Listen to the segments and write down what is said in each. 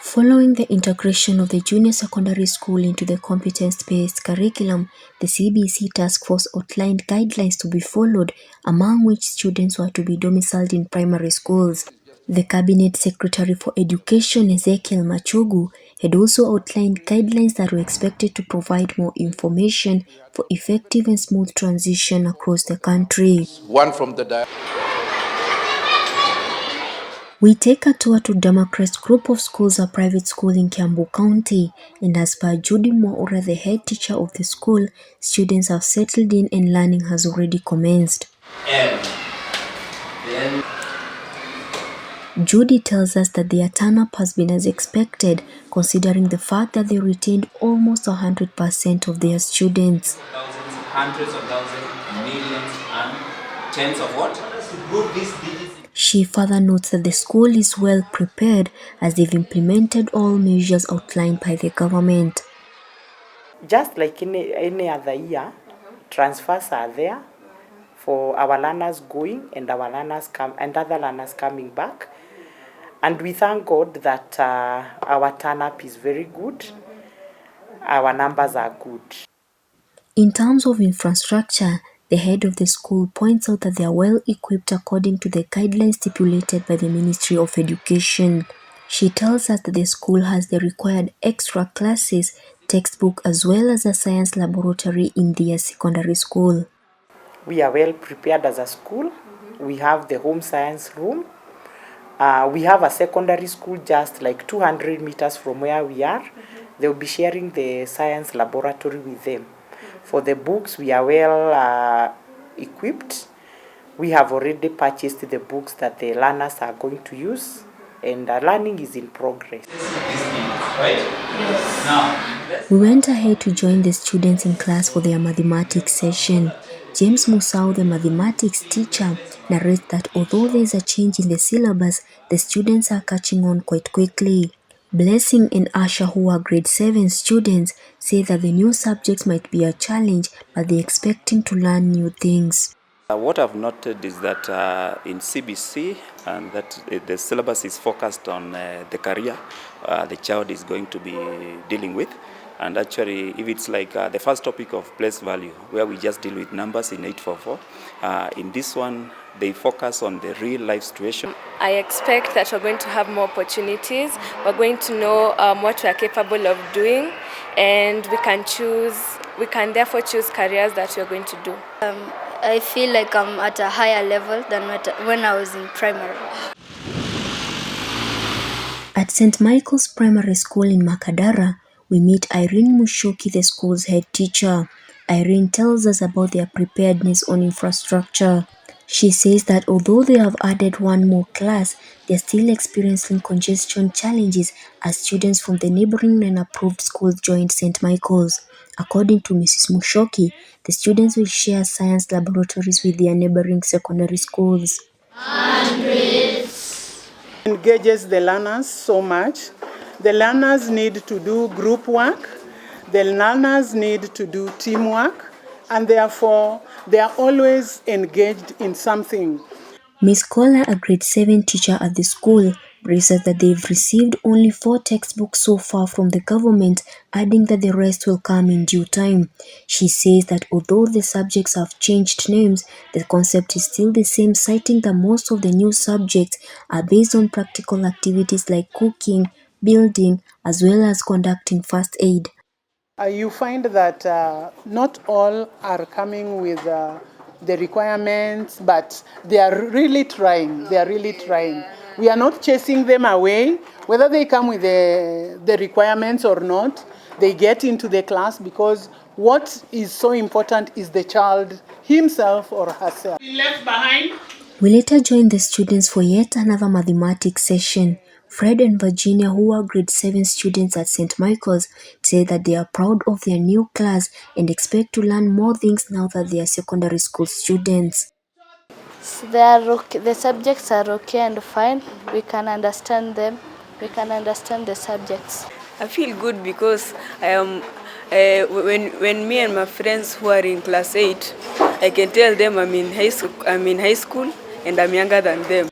Following the integration of the junior secondary school into the competence-based curriculum, the CBC task force outlined guidelines to be followed, among which students were to be domiciled in primary schools. The Cabinet Secretary for Education, Ezekiel Machogu, had also outlined guidelines that were expected to provide more information for effective and smooth transition across the country. We take a tour to Democrest Group of Schools, a private school in Kiambu County, and as per Judy Mwaura, the head teacher of the school, students have settled in and learning has already commenced. Judy tells us that their turn-up has been as expected, considering the fact that they retained almost 100% of their students. Thousands, hundreds of thousands, millions, and tens of what? She further notes that the school is well prepared as they've implemented all measures outlined by the government. Just like any other year, transfers are there for our learners going and our learners and other learners coming back. And we thank God that our turn-up is very good. Our numbers are good. In terms of infrastructure, the head of the school points out that they are well equipped according to the guidelines stipulated by the Ministry of Education. She tells us that the school has the required extra classes, textbook as well as a science laboratory in their secondary school. We are well prepared as a school. We have the home science room. We have a secondary school just like 200 meters from where we are. They'll be sharing the science laboratory with them. For the books, we are well equipped. We have already purchased the books that the learners are going to use, and learning is in progress. We went ahead to join the students in class for their mathematics session. James Musau, the mathematics teacher, narrates that although there is a change in the syllabus, the students are catching on quite quickly. Blessing and Asha, who are grade 7 students, say that the new subjects might be a challenge, but they're expecting to learn new things. What I've noted is that in CBC, and that the syllabus is focused on the career the child is going to be dealing with. And actually, if it's like the first topic of place value, where we just deal with numbers in 844, in this one, they focus on the real life situation. I expect that we're going to have more opportunities. We're going to know what we are capable of doing, and we can therefore choose careers that we're going to do. I feel like I'm at a higher level than when I was in primary. At St. Michael's Primary School in Makadara, we meet Irene Mushoki, the school's head teacher. Irene tells us about their preparedness on infrastructure. She says that although they have added one more class, they're still experiencing congestion challenges as students from the neighboring and approved schools joined St. Michael's. According to Mrs. Mushoki, the students will share science laboratories with their neighboring secondary schools. Engages the learners so much. The learners need to do group work. The learners need to do teamwork. And therefore, they are always engaged in something. Ms. Kola, a grade 7 teacher at the school, braces that they've received only 4 textbooks so far from the government, adding that the rest will come in due time. She says that although the subjects have changed names, the concept is still the same, citing that most of the new subjects are based on practical activities like cooking, building, as well as conducting first aid. You find that not all are coming with the requirements, but they are really trying. We are not chasing them away. Whether they come with the requirements or not, they get into the class because what is so important is the child himself or herself. Left behind. We later joined the students for yet another mathematics session. Fred and Virginia, who are grade 7 students at St. Michael's, say that they are proud of their new class and expect to learn more things now that they are secondary school students. The subjects are okay and fine. We can understand them. We can understand the subjects. I feel good because I am when me and my friends who are in class 8, I can tell them I'm in high school and I'm younger than them.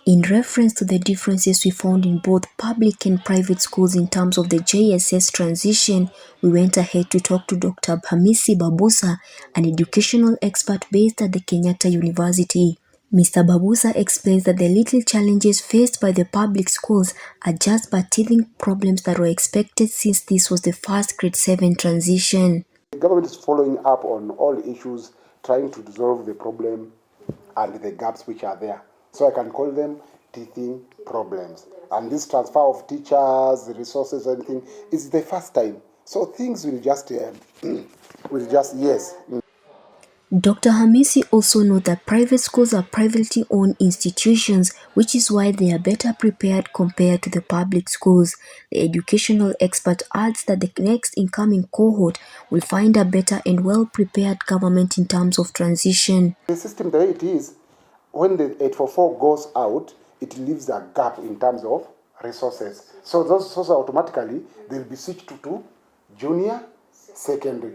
In reference to the differences we found in both public and private schools in terms of the JSS transition, we went ahead to talk to Dr. Hamisi Babusa, an educational expert based at the Kenyatta University. Mr. Babusa explains that the little challenges faced by the public schools are just but teething problems that were expected since this was the first grade 7 transition. The government is following up on all issues, trying to resolve the problem and the gaps which are there. So I can call them teething problems. And this transfer of teachers, resources, anything, is the first time. So things will just, yes. Dr. Hamisi also noted that private schools are privately owned institutions, which is why they are better prepared compared to the public schools. The educational expert adds that the next incoming cohort will find a better and well-prepared government in terms of transition. The system the way it is, when the 844 goes out, it leaves a gap in terms of resources. So those resources automatically, they'll be switched to junior, secondary.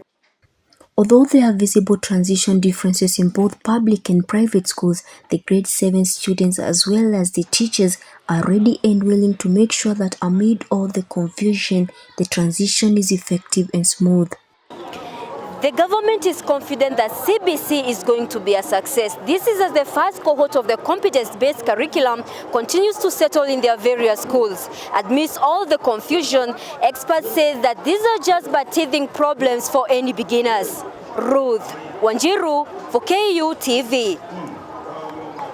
Although there are visible transition differences in both public and private schools, the grade 7 students as well as the teachers are ready and willing to make sure that amid all the confusion, the transition is effective and smooth. The government is confident that CBC is going to be a success. This is as the first cohort of the competence-based curriculum continues to settle in their various schools. Amidst all the confusion, experts say that these are just but teething problems for any beginners. Ruth Wanjiru for KU TV.